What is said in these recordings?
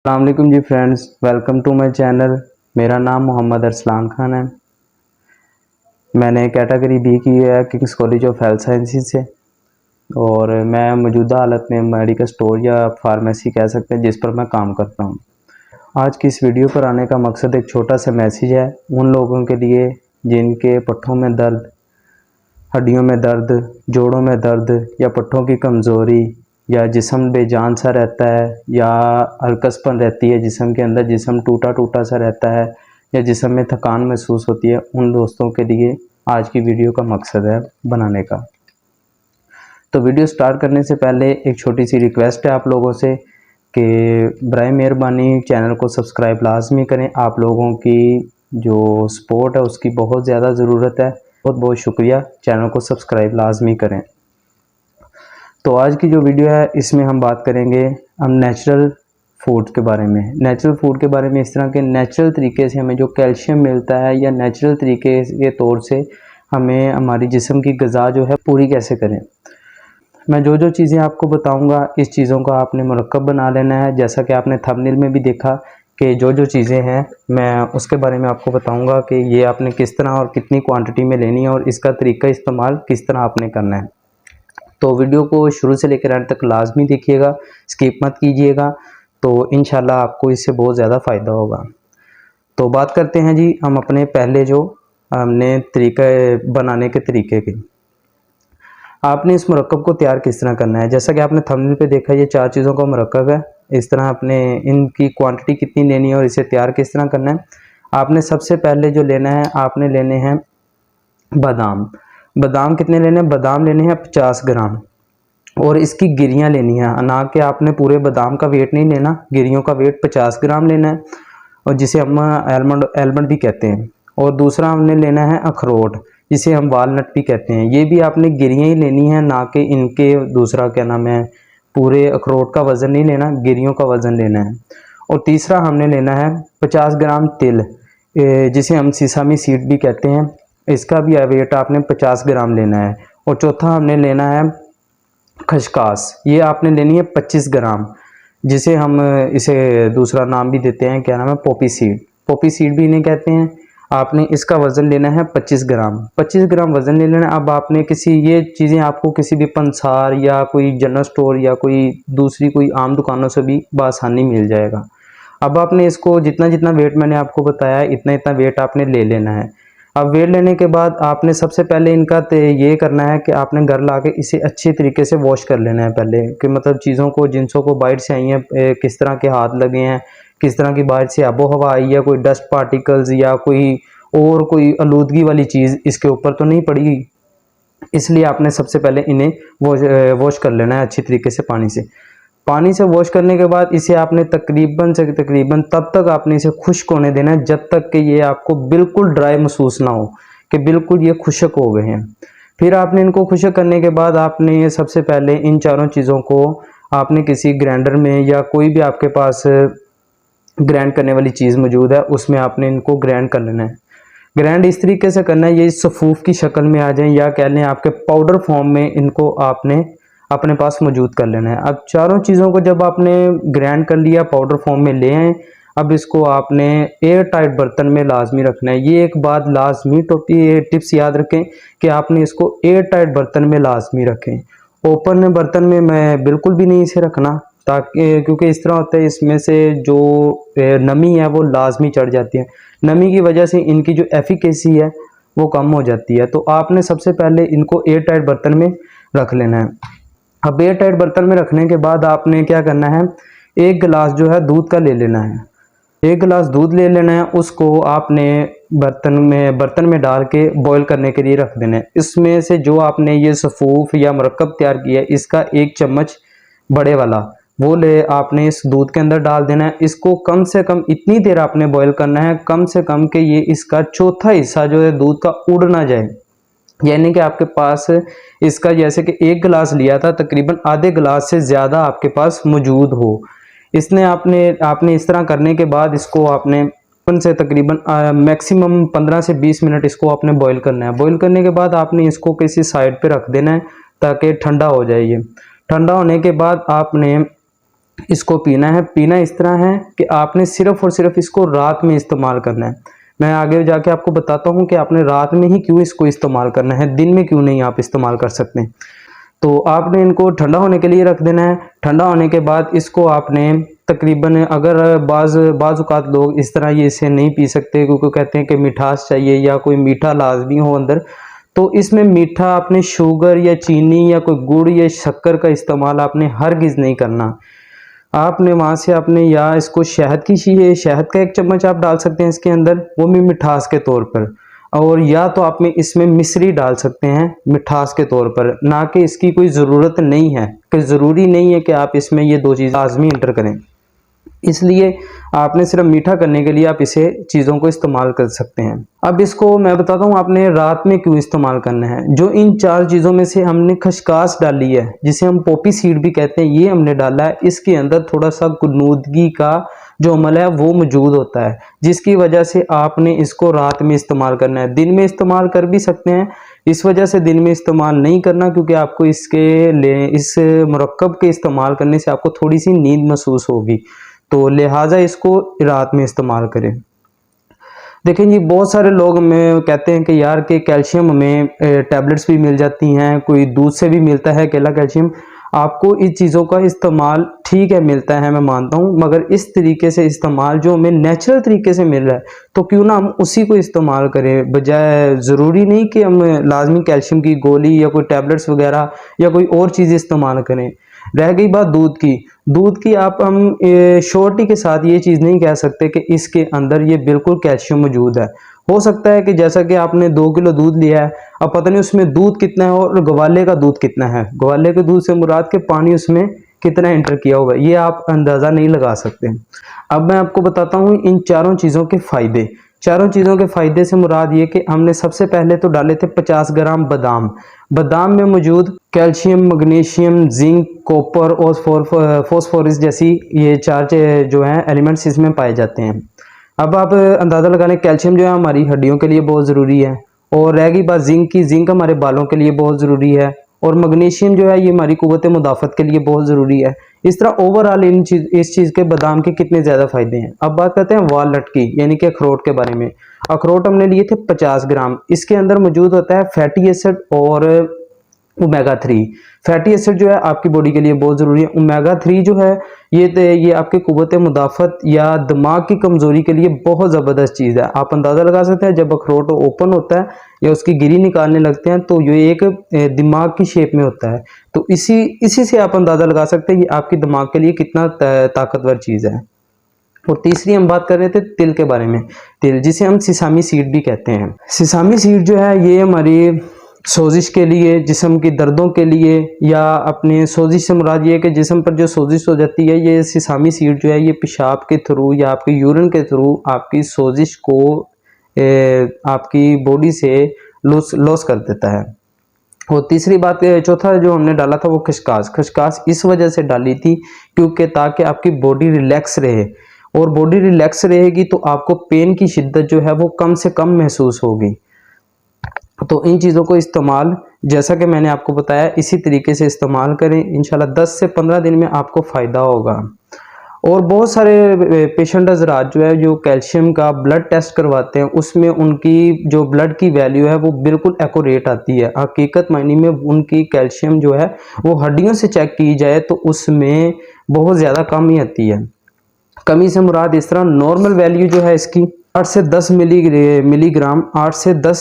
अस्सलाम वालेकुम जी friends, welcome to my channel. मेरा नाम मोहम्मद अरसलान खान है। मैंने कैटेगरी बी की है Kings college of health sciences से और मैं मौजूदा हालत में मेडिकल स्टोर या फार्मेसी कह सकते हैं जिस पर मैं काम करता हूं। आज की इस वीडियो पर आने का मकसद एक छोटा सा मैसेज है उन लोगों के लिए जिनके पट्ठों में दर्द, हड्डियों में दर्द, जोड़ों में दर्द या पट्ठों की कमज़ोरी या जिस्म बेजान सा रहता है या हलकसपन रहती है जिस्म के अंदर, जिस्म टूटा टूटा सा रहता है या जिस्म में थकान महसूस होती है, उन दोस्तों के लिए आज की वीडियो का मकसद है बनाने का। तो वीडियो स्टार्ट करने से पहले एक छोटी सी रिक्वेस्ट है आप लोगों से कि बराए मेहरबानी चैनल को सब्सक्राइब लाजमी करें। आप लोगों की जो सपोर्ट है उसकी बहुत ज़्यादा ज़रूरत है। बहुत बहुत शुक्रिया, चैनल को सब्सक्राइब लाजमी करें। तो आज की जो वीडियो है इसमें हम बात करेंगे हम नेचुरल फूड के बारे में। नेचुरल फूड के बारे में इस तरह के नेचुरल तरीके से हमें जो कैल्शियम मिलता है या नेचुरल तरीके के तौर से हमें हमारी जिस्म की ग़िज़ा जो है पूरी कैसे करें। मैं जो जो चीज़ें आपको बताऊंगा इस चीज़ों का आपने मुरक्कब बना लेना है। जैसा कि आपने थंबनेल में भी देखा कि जो जो चीज़ें हैं मैं उसके बारे में आपको बताऊंगा कि ये आपने किस तरह और कितनी क्वांटिटी में लेनी है और इसका तरीका इस्तेमाल किस तरह आपने करना है। तो वीडियो को शुरू से लेकर अंत तक लाजमी देखिएगा, स्किप मत कीजिएगा, तो इंशाल्लाह आपको इससे बहुत ज़्यादा फ़ायदा होगा। तो बात करते हैं जी हम अपने पहले जो हमने तरीका बनाने के तरीके की। आपने इस मुरक्कब को तैयार किस तरह करना है। जैसा कि आपने थंबनेल पे देखा ये 4 चीज़ों का मुरक्कब है। इस तरह आपने इनकी क्वांटिटी कितनी लेनी है और इसे तैयार किस तरह करना है। आपने सबसे पहले जो लेना है आपने लेने हैं बादाम। बादाम कितने लेने हैं? बादाम लेने हैं 50 ग्राम और इसकी गिरियाँ लेनी है, ना कि आपने पूरे बादाम का वेट नहीं लेना, गिरियों का वेट 50 ग्राम लेना है और जिसे हम आलमंड भी कहते हैं। और दूसरा हमने लेना है अखरोट जिसे हम वालनट भी कहते हैं। ये भी आपने गिरियाँ ही लेनी है, ना कि इनके दूसरा क्या नाम है पूरे अखरोट का वज़न नहीं लेना, गिरियों का वज़न लेना है। और तीसरा हमने लेना है 50 ग्राम तिल जिसे हम सीसामी सीड भी कहते हैं, इसका भी वेट आपने 50 ग्राम लेना है। और चौथा हमने लेना है खसकास, ये आपने लेनी है 25 ग्राम जिसे हम इसे दूसरा नाम भी देते हैं, क्या नाम है, पोपी सीड। पोपी सीड भी इन्हें कहते हैं। आपने इसका वज़न लेना है 25 ग्राम। 25 ग्राम वज़न ले लेना। अब आपने ये चीज़ें आपको किसी भी पंसार या कोई जनरल स्टोर या कोई दूसरी कोई आम दुकानों से भी बआसानी मिल जाएगा। अब आपने इसको जितना जितना वेट मैंने आपको बताया है इतना इतना वेट आपने ले लेना है। अब वेट लेने के बाद आपने सबसे पहले इनका ये करना है कि आपने घर लाके इसे अच्छी तरीके से वॉश कर लेना है पहले, कि मतलब चीज़ों को जिनसों को बाहर से आई हैं किस तरह के हाथ लगे हैं, किस तरह की बाहर से आबो हवा आई है, कोई डस्ट पार्टिकल्स या कोई आलूदगी वाली चीज़ इसके ऊपर तो नहीं पड़ी। इसलिए आपने सबसे पहले इन्हें वॉश कर लेना है अच्छी तरीके से पानी से वॉश करने के बाद इसे आपने तकरीबन से तकरीबन तब तक आपने इसे खुश्क होने देना है जब तक कि ये आपको बिल्कुल ड्राई महसूस ना हो कि बिल्कुल ये खुश्क हो गए हैं। फिर आपने इनको खुश्क करने के बाद आपने ये सबसे पहले इन चारों चीज़ों को आपने किसी ग्राइंडर में या कोई भी आपके पास ग्राइंड करने वाली चीज़ मौजूद है उसमें आपने इनको ग्राइंड कर लेना है। ग्राइंड इस तरीके से करना है ये सफूफ की शक्ल में आ जाए या कह लें आपके पाउडर फॉर्म में इनको आपने अपने पास मौजूद कर लेना है। अब चारों चीज़ों को जब आपने ग्राइंड कर लिया पाउडर फॉर्म में ले आए, अब इसको आपने एयर टाइट बर्तन में लाजमी रखना है। ये एक बात लाजमी टिप्स याद रखें कि आपने इसको एयर टाइट बर्तन में लाजमी रखें। ओपन बर्तन में मैं बिल्कुल भी नहीं इसे रखना, ताकि क्योंकि इस तरह होता है इसमें से जो नमी है वो लाजमी चढ़ जाती है। नमी की वजह से इनकी जो एफिकेसी है वो कम हो जाती है। तो आपने सबसे पहले इनको एयर टाइट बर्तन में रख लेना है। अब एयर टाइट बर्तन में रखने के बाद आपने क्या करना है, एक गिलास जो है दूध का ले लेना है। एक गिलास दूध ले लेना है, उसको आपने बर्तन में डाल के बॉईल करने के लिए रख देना है। इसमें से जो आपने ये सफूफ या मुरक्कब तैयार किया है इसका 1 चम्मच बड़े वाला वो ले आपने इस दूध के अंदर डाल देना है। इसको कम से कम इतनी देर आपने बॉईल करना है, कम से कम कि ये इसका चौथा हिस्सा जो है दूध का उड़ ना जाए। यानी कि आपके पास इसका जैसे कि 1 गिलास लिया था तकरीबन आधे गिलास से ज़्यादा आपके पास मौजूद हो। इसने आपने इस तरह करने के बाद इसको आपने से तकरीबन मैक्सिमम 15 से 20 मिनट इसको आपने बॉईल करना है। बॉईल करने के बाद आपने इसको किसी साइड पे रख देना है ताकि ठंडा हो जाए। ये ठंडा होने के बाद आपने इसको पीना है। पीना इस तरह है कि आपने सिर्फ़ और सिर्फ इसको रात में इस्तेमाल करना है। मैं आगे जाके आपको बताता हूँ कि आपने रात में ही क्यों इसको इस्तेमाल करना है, दिन में क्यों नहीं आप इस्तेमाल कर सकते। तो आपने इनको ठंडा होने के लिए रख देना है। ठंडा होने के बाद इसको आपने तकरीबन, अगर बाज़ औक़ात लोग इस तरह ये इसे नहीं पी सकते क्योंकि कहते हैं कि मिठास चाहिए या कोई मीठा लाज़मी हो अंदर, तो इसमें मीठा आपने शुगर या चीनी या कोई गुड़ या शक्कर का इस्तेमाल आपने हरगिज़ नहीं करना। आपने वहाँ से आपने या इसको शहद का 1 चम्मच आप डाल सकते हैं इसके अंदर, वो भी मिठास के तौर पर, और या तो आप में इसमें मिश्री डाल सकते हैं मिठास के तौर पर, ना कि इसकी कोई ज़रूरत नहीं है, कि ज़रूरी नहीं है कि आप इसमें ये 2 चीज़ लाज़मी इंटर करें। इसलिए आपने सिर्फ मीठा करने के लिए आप इसे चीज़ों को इस्तेमाल कर सकते हैं। अब इसको मैं बताता हूँ आपने रात में क्यों इस्तेमाल करना है। जो इन 4 चीज़ों में से हमने खसकास डाली है, जिसे हम पोपी सीड भी कहते हैं, ये हमने डाला है। इसके अंदर थोड़ा सा गुनूदगी का जो अमल है वो मौजूद होता है, जिसकी वजह से आपने इसको रात में इस्तेमाल करना है। दिन में इस्तेमाल कर भी सकते हैं, इस वजह से दिन में इस्तेमाल नहीं करना क्योंकि आपको इस मुरक्कब के इस्तेमाल करने से आपको थोड़ी सी नींद महसूस होगी, तो लिहाजा इसको रात में इस्तेमाल करें। देखें जी, बहुत सारे लोग हमें कहते हैं कि यार कि कैल्शियम हमें टैबलेट्स भी मिल जाती हैं, कोई दूध से भी मिलता है केला कैल्शियम। आपको इस चीज़ों का इस्तेमाल ठीक है मिलता है, मैं मानता हूँ, मगर इस तरीके से इस्तेमाल जो हमें नेचुरल तरीके से मिल रहा है तो क्यों ना हम उसी को इस्तेमाल करें, बजाय ज़रूरी नहीं कि हम लाजमी कैल्शियम की गोली या कोई टैबलेट्स वगैरह या कोई और चीज़ इस्तेमाल करें। रह गई बात दूध की आप हम श्योरिटी के साथ ये चीज़ नहीं कह सकते कि इसके अंदर ये बिल्कुल कैल्शियम मौजूद है। हो सकता है कि जैसा कि आपने 2 किलो दूध लिया है, अब पता नहीं उसमें दूध कितना है और गवाले का दूध कितना है, गवाले के दूध से मुराद के पानी उसमें कितना एंटर किया हुआ है, ये आप अंदाज़ा नहीं लगा सकते। अब मैं आपको बताता हूँ इन चारों चीज़ों के फ़ायदे। चारों चीज़ों के फ़ायदे से मुराद ये कि हमने सबसे पहले तो डाले थे 50 ग्राम बादाम में मौजूद कैल्शियम, मैग्नीशियम, जिंक, कॉपर और फॉस्फोरस जैसी ये 4 जो हैं एलिमेंट्स इसमें पाए जाते हैं। अब आप अंदाज़ा लगा लें, कैल्शियम जो है हमारी हड्डियों के लिए बहुत ज़रूरी है, और रह गई बात जिंक की, जिंक हमारे बालों के लिए बहुत ज़रूरी है, और मैग्नीशियम जो है ये हमारी कुव्वत मुदाफ़त के लिए बहुत ज़रूरी है। इस तरह ओवरऑल इस चीज़ के बादाम के कितने ज़्यादा फ़ायदे हैं। अब बात करते हैं वालनट की, यानी कि अखरोट के बारे में। अखरोट हमने लिए थे 50 ग्राम। इसके अंदर मौजूद होता है फैटी एसिड और ओमेगा 3। फैटी एसिड जो है आपकी बॉडी के लिए बहुत ज़रूरी है। ओमेगा 3 जो है ये आपके कुव्वत मुदाफ़त या दिमाग की कमज़ोरी के लिए बहुत ज़बरदस्त चीज़ है। आप अंदाज़ा लगा सकते हैं, जब अखरोट ओपन होता है या उसकी गिरी निकालने लगते हैं तो ये एक दिमाग की शेप में होता है, तो इसी से आप अंदाज़ा लगा सकते हैं ये आपके दिमाग के लिए कितना ताकतवर चीज़ है। और तीसरी हम बात कर रहे थे तिल के बारे में। तिल, जिसे हम सिसामी सीड भी कहते हैं। सिसामी सीड जो है ये हमारी सोजिश के लिए, जिस्म की दर्दों के लिए, या अपने सोजिश से मुराद ये है कि जिस्म पर जो सोजिश हो जाती है, ये सिसामी सीड जो है ये पेशाब के थ्रू या आपके यूरिन के थ्रू आपकी सोजिश को आपकी बॉडी से लॉस कर देता है। और तीसरी बात, चौथा जो हमने डाला था वो खसकास इस वजह से डाली थी क्योंकि ताकि आपकी बॉडी रिलैक्स रहे, और बॉडी रिलैक्स रहेगी तो आपको पेन की शिद्दत जो है वो कम से कम महसूस होगी। तो इन चीज़ों को इस्तेमाल, जैसा कि मैंने आपको बताया, इसी तरीके से इस्तेमाल करें। इंशाल्लाह 10 से 15 दिन में आपको फ़ायदा होगा। और बहुत सारे पेशेंट हज़रात जो है जो कैल्शियम का ब्लड टेस्ट करवाते हैं, उसमें उनकी जो ब्लड की वैल्यू है वो बिल्कुल एक्यूरेट आती है। हकीकत मायने में उनकी कैल्शियम जो है वो हड्डियों से चेक की जाए तो उसमें बहुत ज़्यादा कमी आती है। कमी से मुराद इस तरह, नॉर्मल वैल्यू जो है इसकी 8 से 10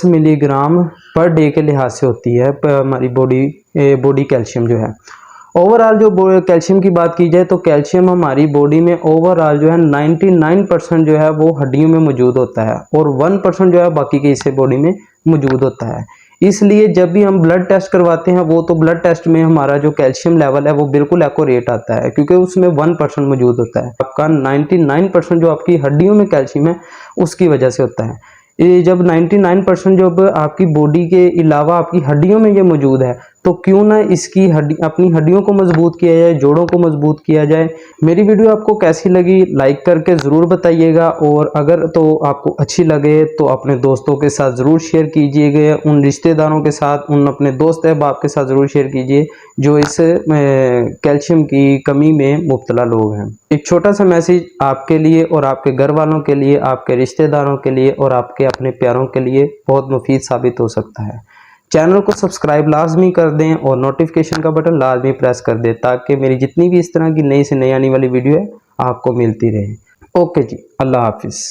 मिलीग्राम पर डे के लिहाज से होती है हमारी बॉडी कैल्शियम जो है। ओवरऑल जो कैल्शियम की बात की जाए तो कैल्शियम हमारी बॉडी में ओवरऑल जो है 99% जो है वो हड्डियों में मौजूद होता है, और 1% जो है बाकी के हिस्से बॉडी में मौजूद होता है। इसलिए जब भी हम ब्लड टेस्ट करवाते हैं वो तो ब्लड टेस्ट में हमारा जो कैल्शियम लेवल है वो बिल्कुल एक्यूरेट आता है, क्योंकि उसमें 1% मौजूद होता है। आपका 99% जो आपकी हड्डियों में कैल्शियम है उसकी वजह से होता है। ये जब 99% जब आपकी बॉडी के अलावा आपकी हड्डियों में ये मौजूद है तो क्यों ना इसकी अपनी हड्डियों को मजबूत किया जाए, जोड़ों को मजबूत किया जाए। मेरी वीडियो आपको कैसी लगी लाइक करके ज़रूर बताइएगा, और अगर तो आपको अच्छी लगे तो अपने दोस्तों के साथ ज़रूर शेयर कीजिएगा, उन रिश्तेदारों के साथ, उन अपने दोस्त अहबाब के साथ ज़रूर शेयर कीजिए जो इस कैल्शियम की कमी में मुब्तला लोग हैं। एक छोटा सा मैसेज आपके लिए और आपके घर वालों के लिए, आपके रिश्तेदारों के लिए और आपके अपने प्यारों के लिए बहुत मुफीद साबित हो सकता है। चैनल को सब्सक्राइब लाजमी कर दें और नोटिफिकेशन का बटन लाजमी प्रेस कर दें, ताकि मेरी जितनी भी इस तरह की नई से नई आने वाली वीडियो है आपको मिलती रहे। ओके जी, अल्लाह हाफिज़।